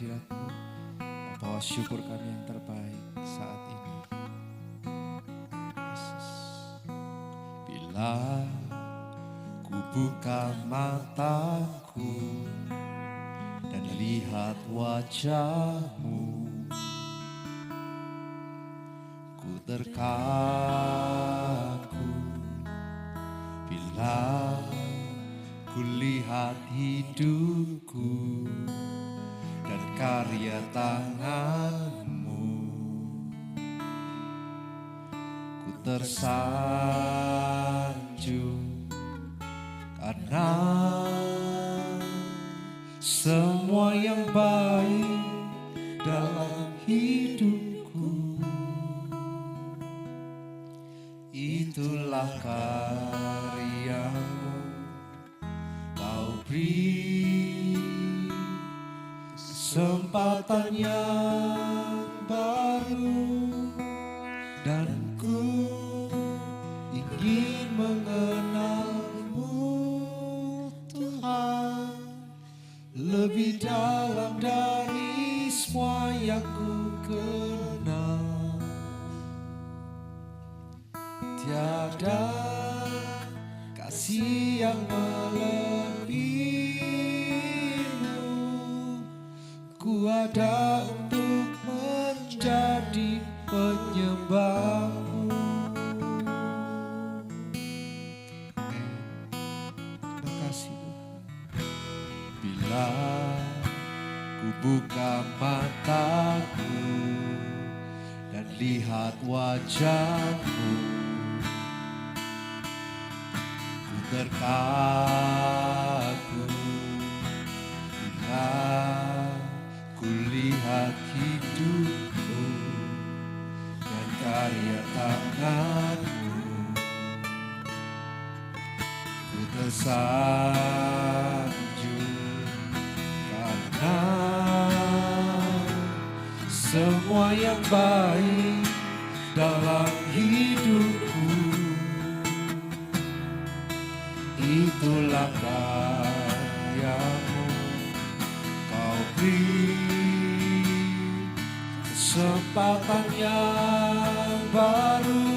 hadirat-Mu. Bawa syukur kami yang terbaik saat ini. Yesus. Bila ku buka mataku dan lihat wajah-Mu, ku terkaku. Bila ku lihat hidupku dan karya tangan-Mu, ku tersanjung karena semua yang baik dalam hidupku itulah karya-Mu. Kau beri kesempatan yang baru dan ku ingin mengenal-Mu, Tuhan, lebih dalam dari semua yang ku kenal. Tiada kasih yang melebihi-Mu. Ku ada untuk menjadi penyembah-Mu. Terima kasih Tuhan. Bila ku buka mataku dan lihat wajah-Mu, ku terkagu bila ku lihat hidupku dan karya tangan-Mu, ku tersanjung karena semua yang baik dalam hidupku itulah karya-Mu. Kau beri kesempatan yang baru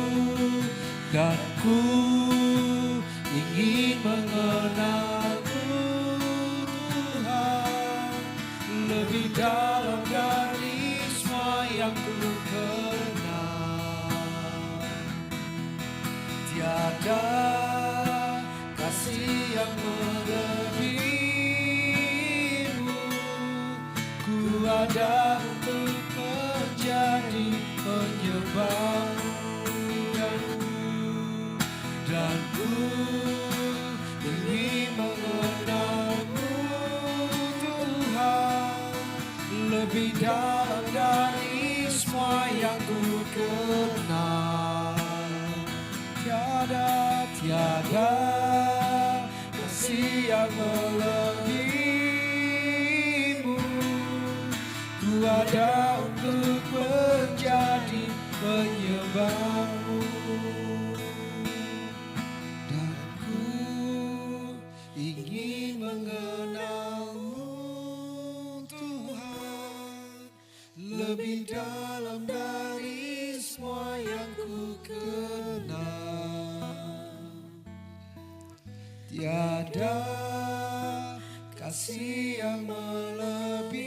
dan ku ingin mengenal-Mu, Tuhan, lebih dalam dari semua yang ku kenal. Tiada kasih yang melebihi-Mu. Ku ada untuk menjadi penyembah-Mu, dan ku ingin mengenal-Mu, Tuhan, lebih dalam dari semua yang ku kenal. Tiada kasih yang melebihi-Mu. Ku ada untuk menjadi penyembah-Mu, dan ku ingin mengenal-Mu, Tuhan, lebih dalam dari semua yang ku kenal. Tiada kasih yang melebihi-Mu.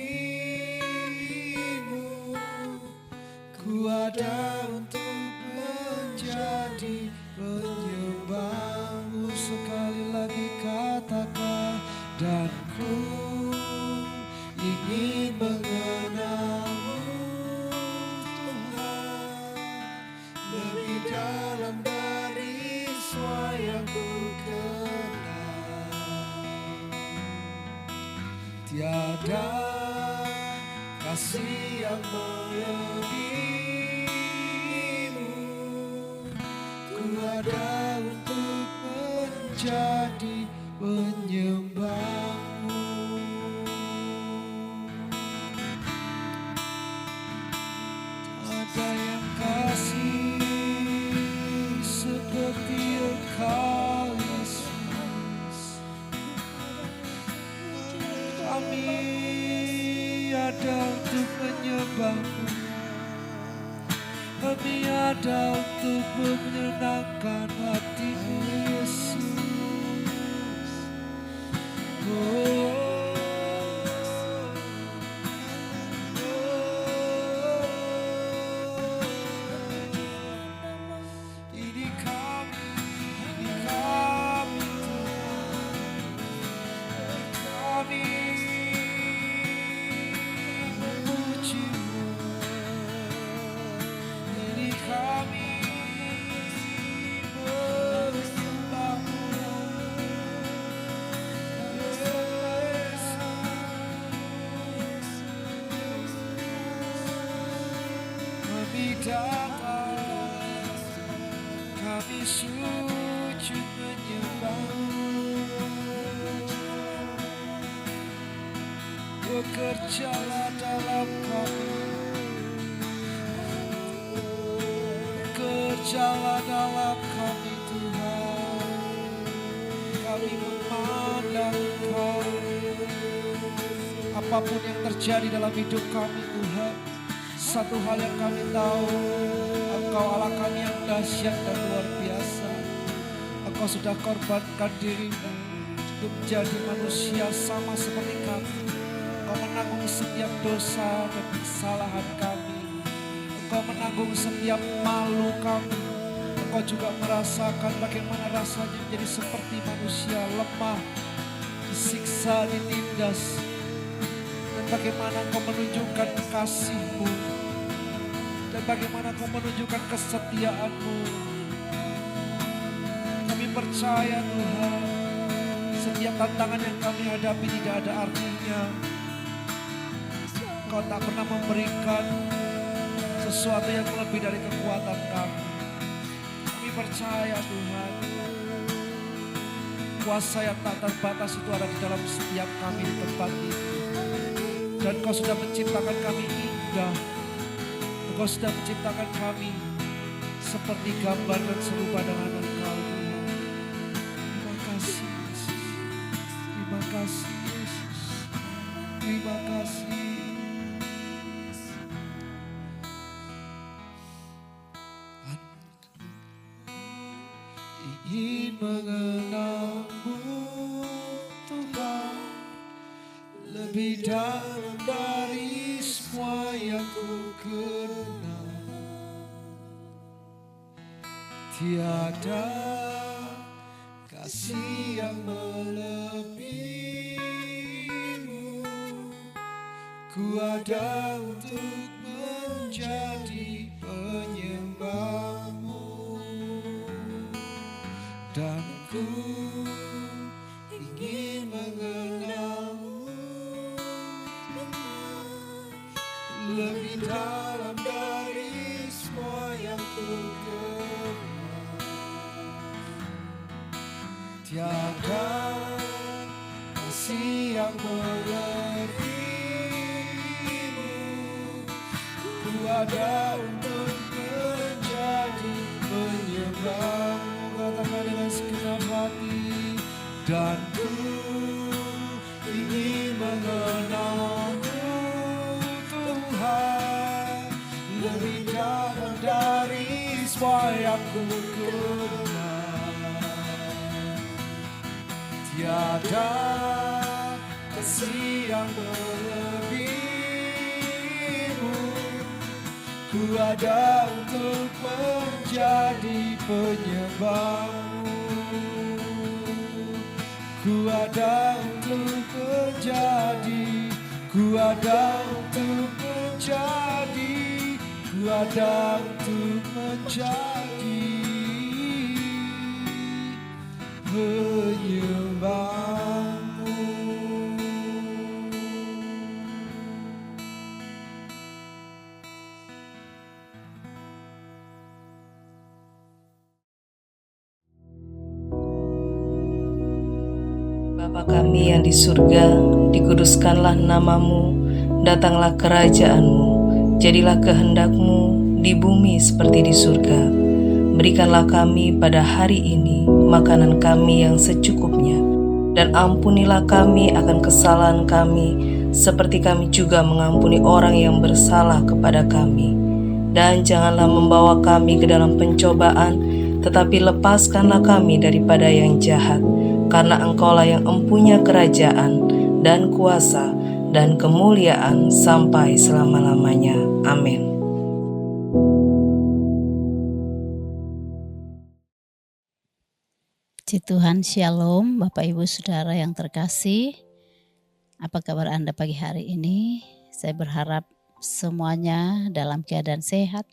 Ku ada untuk menjadi penyembah-Mu. Sekali lagi katakan, dan ku ingin mengenal-Mu, Tuhan, lebih dalam dari semua yang ku kenal. Tiada kasih yang melebihi-Mu. Ku ada untuk menjadi penyembah-Mu. Ada yang kasih seperti Engkau, Yesus. Kami ada menyenangkan hatimu Yesus. Ini kami memujimu. Ini kami menyembahmu. Kami datang, kami sujud menyembahmu. Bekerjalah dalam kami, bekerjalah dalam kami Tuhan. Kami memandang Engkau. Apapun yang terjadi dalam hidup kami Tuhan, satu hal yang kami tahu, Engkau Allah kami yang dahsyat dan luar biasa. Engkau sudah korbankan dirimu untuk menjadi manusia sama seperti kami. Engkau menanggung setiap dosa dan kesalahan kami. Engkau menanggung setiap malu kami. Engkau juga merasakan bagaimana rasanya menjadi seperti manusia lemah, disiksa, ditindas. Dan bagaimana Engkau menunjukkan kasih-Mu. Dan bagaimana Engkau menunjukkan kesetiaan-Mu. Kami percaya Tuhan, setiap tantangan yang kami hadapi tidak ada artinya. Engkau tak pernah memberikan sesuatu yang lebih dari kekuatan kami. Kami percaya Tuhan, kuasa yang tak terbatas itu ada di dalam setiap kami di tempat ini. Dan Engkau sudah menciptakan kami indah. Engkau sudah menciptakan kami seperti gambar dan serupa dengan Engkau Tuhan. Terima kasih Yesus. Terima kasih Yesus. Terima kasih. Ingin mengenalmu Tuhan lebih dalam dari semua yang ku kenal. Tiada kasih yang melebihimu. Ku ada untuk menjadi penyembahmu. Dan ku ingin mengenalmu lebih dalam dari semua yang ku kenal. Tiada kasih yang melebihimu. Ku ada untuk menjadi penyembahmu. Katakan dengan segenap hati. Dan ku ingin mengenalmu Tuhan lebih dalam dari semua yang ku kenal. Tiada kasih yang melebihimu. Ku ada untuk menjadi penyembahmu. Ku ada untuk menjadi, ku ada untuk menjadi, ku ada untuk menjadi penyembahmu. Bapa kami yang di surga, dikuduskanlah namamu, datanglah kerajaan-Mu, jadilah kehendak-Mu di bumi seperti di surga. Berikanlah kami pada hari ini makanan kami yang secukupnya, dan ampunilah kami akan kesalahan kami, seperti kami juga mengampuni orang yang bersalah kepada kami. dan janganlah membawa kami ke dalam pencobaan, tetapi lepaskanlah kami daripada yang jahat, karena Engkaulah yang empunya kerajaan dan kuasa dan kemuliaan sampai selama-lamanya. Amin. Puji Tuhan, Shalom Bapak Ibu Saudara yang terkasih. Apa kabar Anda pagi hari ini? Saya berharap semuanya dalam keadaan sehat,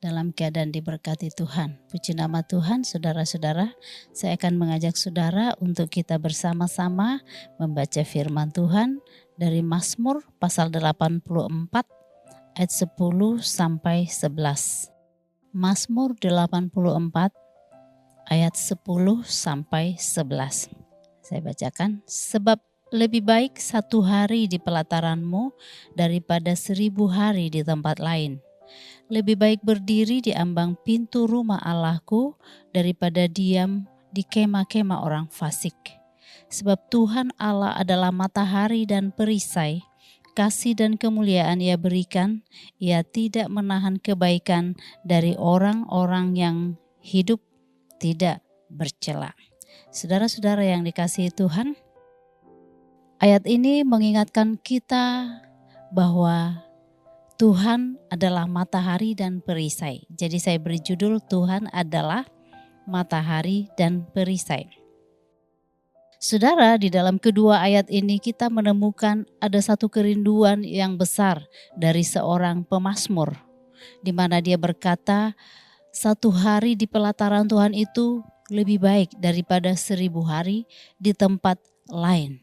dalam keadaan diberkati Tuhan. Puji nama Tuhan, saudara-saudara. Saya akan mengajak saudara untuk kita bersama-sama membaca firman Tuhan dari Mazmur pasal 84 ayat 10 sampai 11. Mazmur 84 ayat 10 sampai 11. Saya bacakan. Sebab lebih baik 1 hari di pelataranmu daripada 1000 hari di tempat lain. Lebih baik berdiri di ambang pintu rumah Allahku daripada diam di kemah-kemah orang fasik. Sebab Tuhan Allah adalah matahari dan perisai. Kasih dan kemuliaan Ia berikan. Ia tidak menahan kebaikan dari orang-orang yang hidup tidak bercela. Saudara-saudara yang dikasihi Tuhan, ayat ini mengingatkan kita bahwa Tuhan adalah matahari dan perisai. Jadi saya beri judul Tuhan adalah matahari dan perisai. Saudara, di dalam kedua ayat ini kita menemukan ada satu kerinduan yang besar dari seorang pemazmur, di mana dia berkata, 1 hari di pelataran Tuhan itu lebih baik daripada 1000 hari di tempat lain.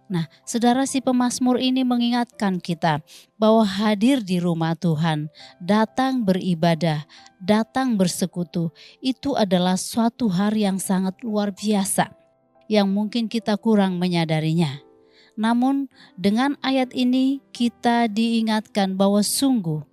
Nah, saudara, si pemazmur ini mengingatkan kita bahwa hadir di rumah Tuhan, datang beribadah, datang bersekutu, itu adalah suatu hari yang sangat luar biasa, yang mungkin kita kurang menyadarinya. Namun dengan ayat ini kita diingatkan bahwa sungguh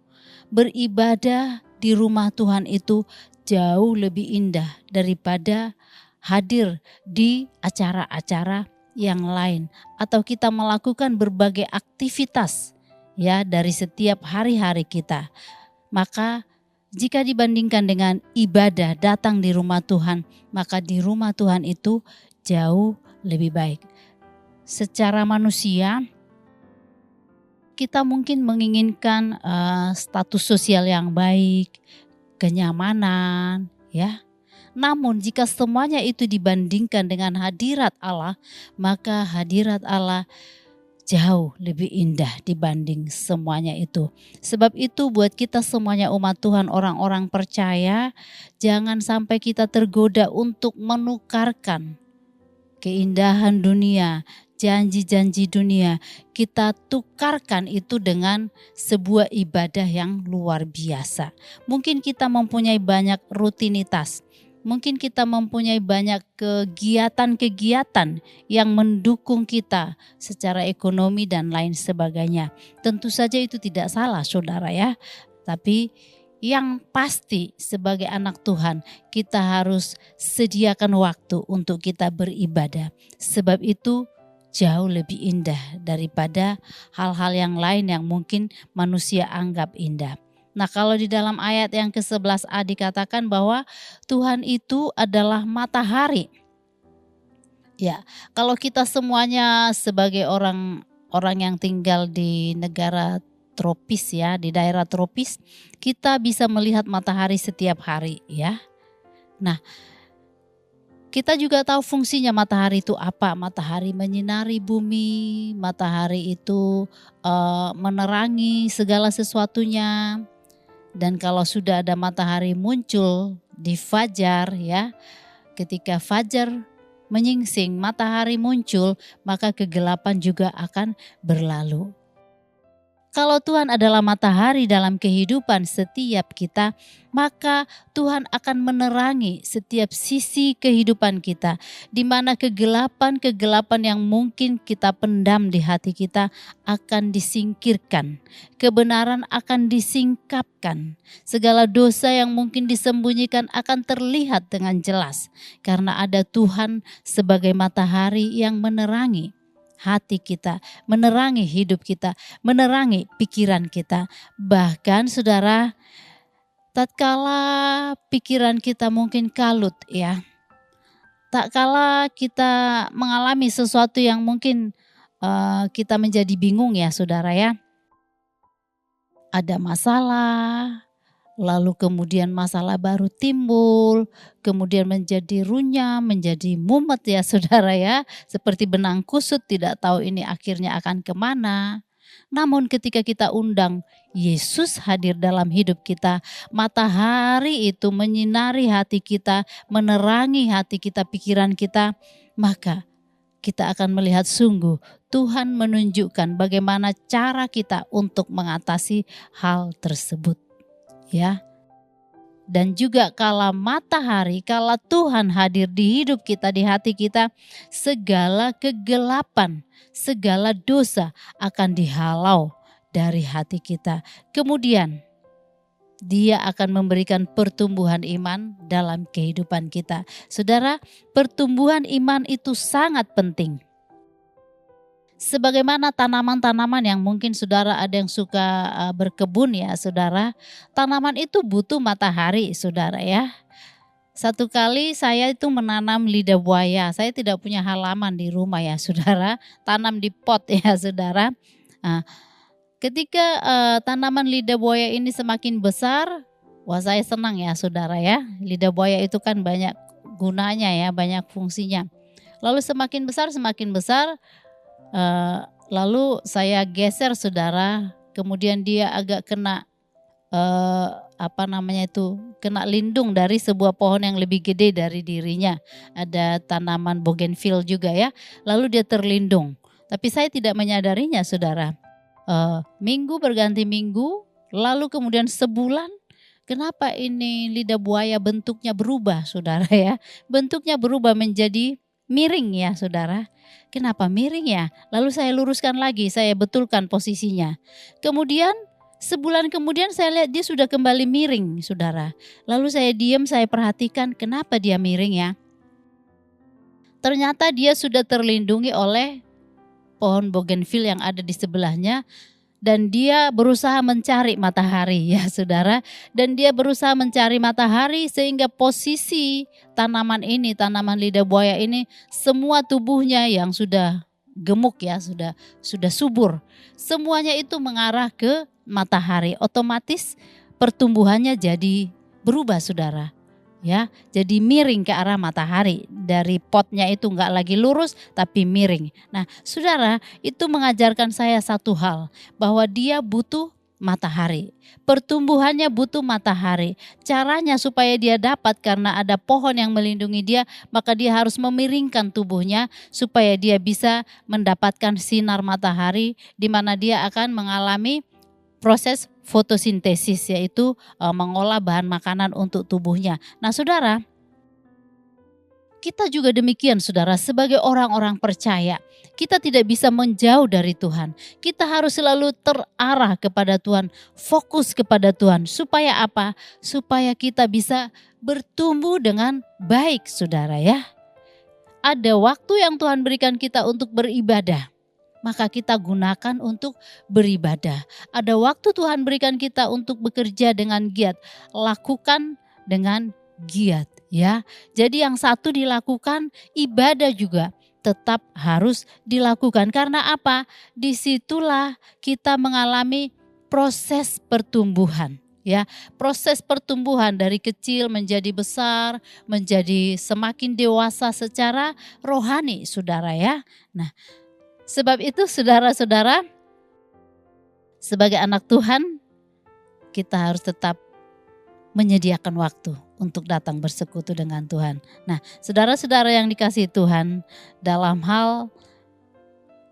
beribadah di rumah Tuhan itu jauh lebih indah daripada hadir di acara-acara yang lain atau kita melakukan berbagai aktivitas ya dari setiap hari-hari kita. Maka jika dibandingkan dengan ibadah datang di rumah Tuhan, maka di rumah Tuhan itu jauh lebih baik. Secara manusia kita mungkin menginginkan status sosial yang baik, kenyamanan, ya. Namun jika semuanya itu dibandingkan dengan hadirat Allah, maka hadirat Allah jauh lebih indah dibanding semuanya itu. Sebab itu buat kita semuanya umat Tuhan, orang-orang percaya, jangan sampai kita tergoda untuk menukarkan keindahan dunia, janji-janji dunia, kita tukarkan itu dengan sebuah ibadah yang luar biasa. Mungkin kita mempunyai banyak rutinitas, mungkin kita mempunyai banyak kegiatan-kegiatan yang mendukung kita secara ekonomi dan lain sebagainya. Tentu saja itu tidak salah, saudara ya. Tapi yang pasti sebagai anak Tuhan kita harus sediakan waktu untuk kita beribadah. Sebab itu jauh lebih indah daripada hal-hal yang lain yang mungkin manusia anggap indah. Nah, kalau di dalam ayat yang ke-11a dikatakan bahwa Tuhan itu adalah matahari. Ya, kalau kita semuanya sebagai orang yang tinggal di negara tropis ya, di daerah tropis, kita bisa melihat matahari setiap hari ya. Nah, kita juga tahu fungsinya matahari itu apa. Matahari menyinari bumi, matahari itu menerangi segala sesuatunya. Dan kalau sudah ada matahari muncul di fajar ya, ketika fajar menyingsing, matahari muncul, maka kegelapan juga akan berlalu. Kalau Tuhan adalah matahari dalam kehidupan setiap kita, maka Tuhan akan menerangi setiap sisi kehidupan kita, di mana kegelapan-kegelapan yang mungkin kita pendam di hati kita akan disingkirkan. Kebenaran akan disingkapkan. Segala dosa yang mungkin disembunyikan akan terlihat dengan jelas, karena ada Tuhan sebagai matahari yang menerangi. hati kita, menerangi hidup kita, menerangi pikiran kita. Bahkan saudara, tatkala pikiran kita mungkin kalut ya, tak kala kita mengalami sesuatu yang mungkin kita menjadi bingung ya saudara ya. Ada masalah, lalu kemudian masalah baru timbul, kemudian menjadi runyam, menjadi mumet ya saudara ya. Seperti benang kusut, tidak tahu ini akhirnya akan kemana. Namun ketika kita undang Yesus hadir dalam hidup kita, matahari itu menyinari hati kita, menerangi hati kita, pikiran kita, maka kita akan melihat sungguh Tuhan menunjukkan bagaimana cara kita untuk mengatasi hal tersebut. Ya. Dan juga kala matahari, kala Tuhan hadir di hidup kita, di hati kita, segala kegelapan, segala dosa akan dihalau dari hati kita. Kemudian Dia akan memberikan pertumbuhan iman dalam kehidupan kita. Saudara, pertumbuhan iman itu sangat penting. Sebagaimana tanaman-tanaman yang mungkin saudara ada yang suka berkebun ya saudara. Tanaman itu butuh matahari saudara ya. Satu kali saya itu menanam lidah buaya. Saya tidak punya halaman di rumah ya saudara. Tanam di pot ya saudara. Nah, ketika tanaman lidah buaya ini semakin besar, wah saya senang ya saudara ya. Lidah buaya itu kan banyak gunanya ya, banyak fungsinya. Lalu semakin besar, lalu saya geser saudara. Kemudian dia agak kena kena lindung dari sebuah pohon yang lebih gede dari dirinya. Ada tanaman bougainville juga ya. Lalu dia terlindung. Tapi saya tidak menyadarinya saudara. Minggu berganti minggu, lalu kemudian sebulan, kenapa ini lidah buaya bentuknya berubah saudara ya. Bentuknya berubah menjadi miring ya saudara. Kenapa miring ya? Lalu saya luruskan lagi, saya betulkan posisinya. Kemudian sebulan kemudian saya lihat dia sudah kembali miring saudara. Lalu saya diam, saya perhatikan kenapa dia miring ya. Ternyata dia sudah terlindungi oleh pohon bougainville yang ada di sebelahnya, dan dia berusaha mencari matahari ya saudara, dan dia berusaha mencari matahari sehingga posisi tanaman ini, tanaman lidah buaya ini, semua tubuhnya yang sudah gemuk ya, sudah subur, semuanya itu mengarah ke matahari. Otomatis pertumbuhannya jadi berubah saudara. Ya, jadi miring ke arah matahari. Dari potnya itu enggak lagi lurus tapi miring. Nah, saudara, itu mengajarkan saya satu hal, bahwa dia butuh matahari. Pertumbuhannya butuh matahari. Caranya supaya dia dapat, karena ada pohon yang melindungi dia, maka dia harus memiringkan tubuhnya supaya dia bisa mendapatkan sinar matahari, di mana dia akan mengalami proses fotosintesis, yaitu mengolah bahan makanan untuk tubuhnya. Nah saudara, kita juga demikian saudara, sebagai orang-orang percaya, kita tidak bisa menjauh dari Tuhan. Kita harus selalu terarah kepada Tuhan, fokus kepada Tuhan. Supaya apa? Supaya kita bisa bertumbuh dengan baik saudara ya. Ada waktu yang Tuhan berikan kita untuk beribadah, maka kita gunakan untuk beribadah. Ada waktu Tuhan berikan kita untuk bekerja dengan giat, lakukan dengan giat ya. Jadi yang satu dilakukan, ibadah juga tetap harus dilakukan. Karena apa? Disitulah kita mengalami proses pertumbuhan. Ya, proses pertumbuhan dari kecil menjadi besar, menjadi semakin dewasa secara rohani, saudara ya. Nah, sebab itu saudara-saudara, sebagai anak Tuhan, kita harus tetap menyediakan waktu untuk datang bersekutu dengan Tuhan. Nah, saudara-saudara yang dikasihi Tuhan, dalam hal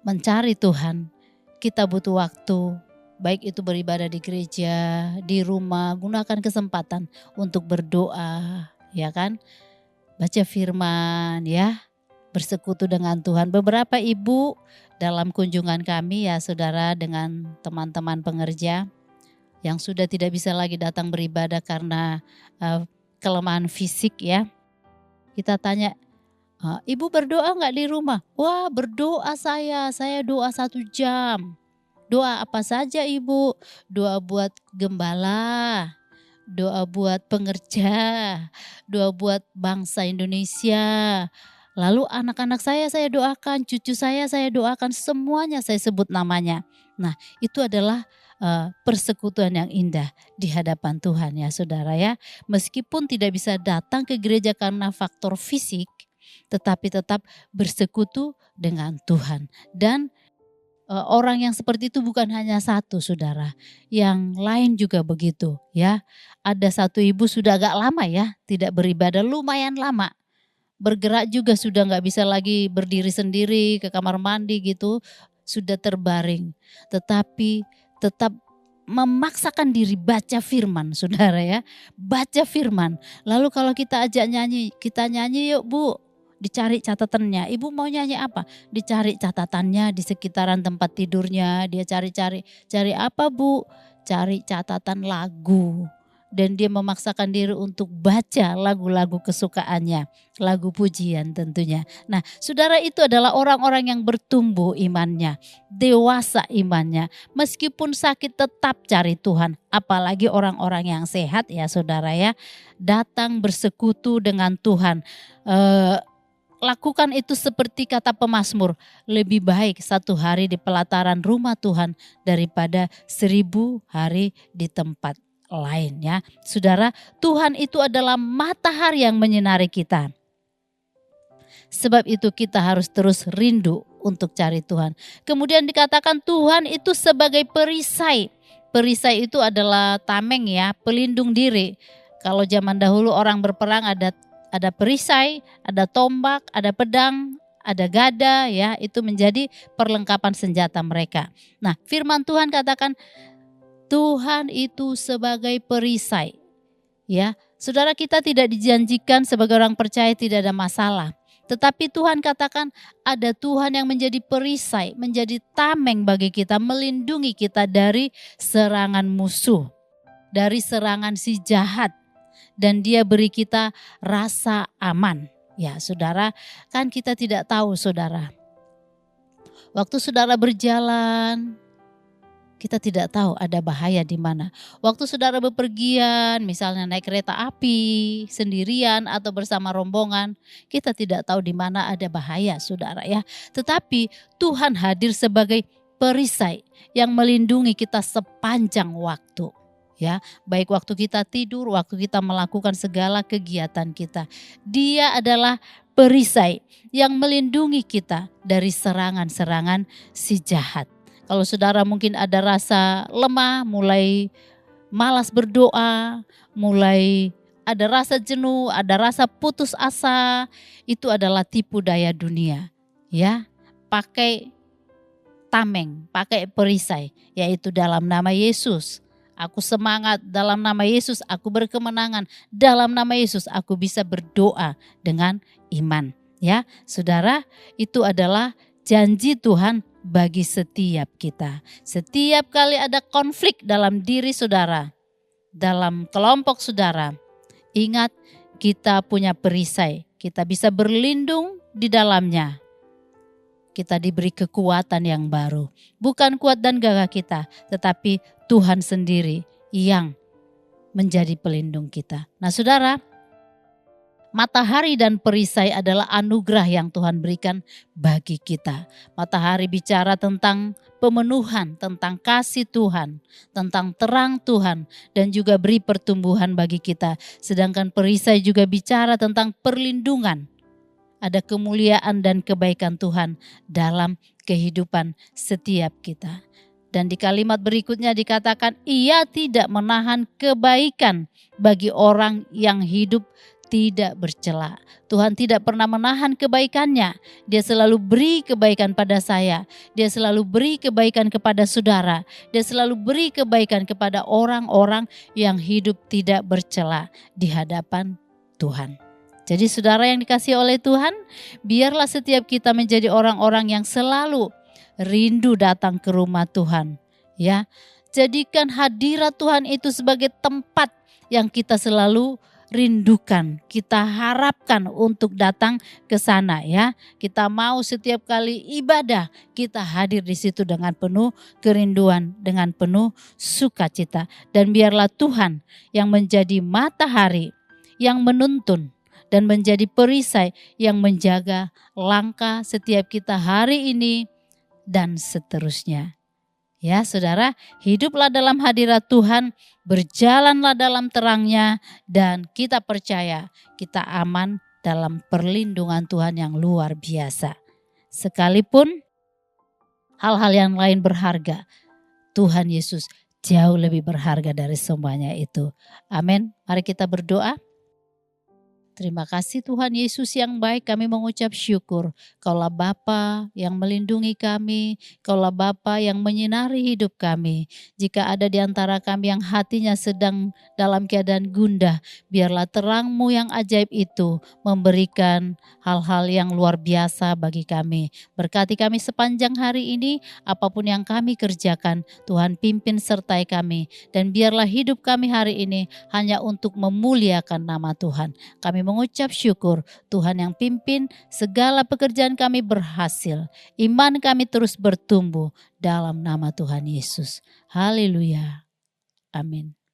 mencari Tuhan, kita butuh waktu. Baik itu beribadah di gereja, di rumah, gunakan kesempatan untuk berdoa, ya kan? Baca firman, ya, bersekutu dengan Tuhan. Beberapa ibu dalam kunjungan kami ya saudara, dengan teman-teman pengerja yang sudah tidak bisa lagi datang beribadah karena kelemahan fisik ya. Kita tanya, Ibu berdoa nggak di rumah? Wah, berdoa saya doa 1 jam. Doa apa saja ibu? Doa buat gembala, doa buat pengerja, doa buat bangsa Indonesia. Lalu anak-anak saya doakan, cucu saya doakan, semuanya saya sebut namanya. Nah, itu adalah persekutuan yang indah di hadapan Tuhan ya saudara ya. Meskipun tidak bisa datang ke gereja karena faktor fisik, tetapi tetap bersekutu dengan Tuhan. Dan orang yang seperti itu bukan hanya satu saudara, yang lain juga begitu ya. Ada satu ibu sudah agak lama ya tidak beribadah, lumayan lama. Bergerak juga sudah gak bisa lagi berdiri sendiri ke kamar mandi gitu, sudah terbaring. Tetapi tetap memaksakan diri baca firman saudara ya, baca firman. Lalu kalau kita ajak nyanyi, kita nyanyi yuk bu, dicari catatannya. Ibu mau nyanyi apa? Dicari catatannya di sekitaran tempat tidurnya. Dia cari apa bu? Cari catatan lagu. Dan dia memaksakan diri untuk baca lagu-lagu kesukaannya, lagu pujian tentunya. Nah, saudara, itu adalah orang-orang yang bertumbuh imannya, dewasa imannya. Meskipun sakit tetap cari Tuhan, apalagi orang-orang yang sehat ya saudara ya. Datang bersekutu dengan Tuhan. Lakukan itu seperti kata pemazmur, lebih baik 1 hari di pelataran rumah Tuhan daripada 1000 hari di tempat lain ya. Saudara, Tuhan itu adalah matahari yang menyinari kita. Sebab itu kita harus terus rindu untuk cari Tuhan. Kemudian dikatakan Tuhan itu sebagai perisai. Perisai itu adalah tameng ya, pelindung diri. Kalau zaman dahulu orang berperang ada perisai, ada tombak, ada pedang, ada gada ya, itu menjadi perlengkapan senjata mereka. Nah, firman Tuhan katakan Tuhan itu sebagai perisai. Ya, saudara, kita tidak dijanjikan sebagai orang percaya tidak ada masalah. Tetapi Tuhan katakan ada Tuhan yang menjadi perisai, menjadi tameng bagi kita, melindungi kita dari serangan musuh, dari serangan si jahat. Dan dia beri kita rasa aman. Ya saudara, kan kita tidak tahu saudara. Waktu saudara berjalan, kita tidak tahu ada bahaya di mana. Waktu saudara bepergian, misalnya naik kereta api sendirian atau bersama rombongan, kita tidak tahu di mana ada bahaya saudara ya. Tetapi Tuhan hadir sebagai perisai yang melindungi kita sepanjang waktu. Ya, baik waktu kita tidur, waktu kita melakukan segala kegiatan kita. Dia adalah perisai yang melindungi kita dari serangan-serangan si jahat. Kalau saudara mungkin ada rasa lemah, mulai malas berdoa, mulai ada rasa jenuh, ada rasa putus asa, itu adalah tipu daya dunia. Ya, pakai tameng, pakai perisai, yaitu dalam nama Yesus. Aku semangat, dalam nama Yesus aku berkemenangan, dalam nama Yesus aku bisa berdoa dengan iman. Ya, saudara, itu adalah janji Tuhan bagi setiap kita. Setiap kali ada konflik dalam diri saudara, dalam kelompok saudara, ingat kita punya perisai, kita bisa berlindung di dalamnya. Kita diberi kekuatan yang baru. Bukan kuat dan gagah kita, tetapi Tuhan sendiri yang menjadi pelindung kita. Nah saudara, matahari dan perisai adalah anugerah yang Tuhan berikan bagi kita. Matahari bicara tentang pemenuhan, tentang kasih Tuhan, tentang terang Tuhan, dan juga beri pertumbuhan bagi kita. Sedangkan perisai juga bicara tentang perlindungan. Ada kemuliaan dan kebaikan Tuhan dalam kehidupan setiap kita. Dan di kalimat berikutnya dikatakan, Ia tidak menahan kebaikan bagi orang yang hidup tidak bercela. Tuhan tidak pernah menahan kebaikannya. Dia selalu beri kebaikan pada saya. Dia selalu beri kebaikan kepada saudara. Dia selalu beri kebaikan kepada orang-orang yang hidup tidak bercela di hadapan Tuhan. Jadi saudara yang dikasihi oleh Tuhan, biarlah setiap kita menjadi orang-orang yang selalu rindu datang ke rumah Tuhan. Ya, jadikan hadirat Tuhan itu sebagai tempat yang kita selalu rindukan, kita harapkan untuk datang ke sana ya. Kita mau setiap kali ibadah kita hadir di situ dengan penuh kerinduan, dengan penuh sukacita. Dan biarlah Tuhan yang menjadi matahari yang menuntun dan menjadi perisai yang menjaga langkah setiap kita hari ini dan seterusnya. Ya saudara, hiduplah dalam hadirat Tuhan, berjalanlah dalam terangnya, dan kita percaya kita aman dalam perlindungan Tuhan yang luar biasa. Sekalipun hal-hal yang lain berharga, Tuhan Yesus jauh lebih berharga dari semuanya itu. Amin. Mari kita berdoa. Terima kasih Tuhan Yesus yang baik, kami mengucap syukur. Kaulah Bapa yang melindungi kami, Kaulah Bapa yang menyinari hidup kami. Jika ada di antara kami yang hatinya sedang dalam keadaan gundah, biarlah terang-Mu yang ajaib itu memberikan hal-hal yang luar biasa bagi kami. Berkati kami sepanjang hari ini, apapun yang kami kerjakan, Tuhan pimpin sertai kami. Dan biarlah hidup kami hari ini hanya untuk memuliakan nama Tuhan. Kami mengucap syukur Tuhan yang pimpin segala pekerjaan kami berhasil. Iman kami terus bertumbuh dalam nama Tuhan Yesus. Haleluya. Amin.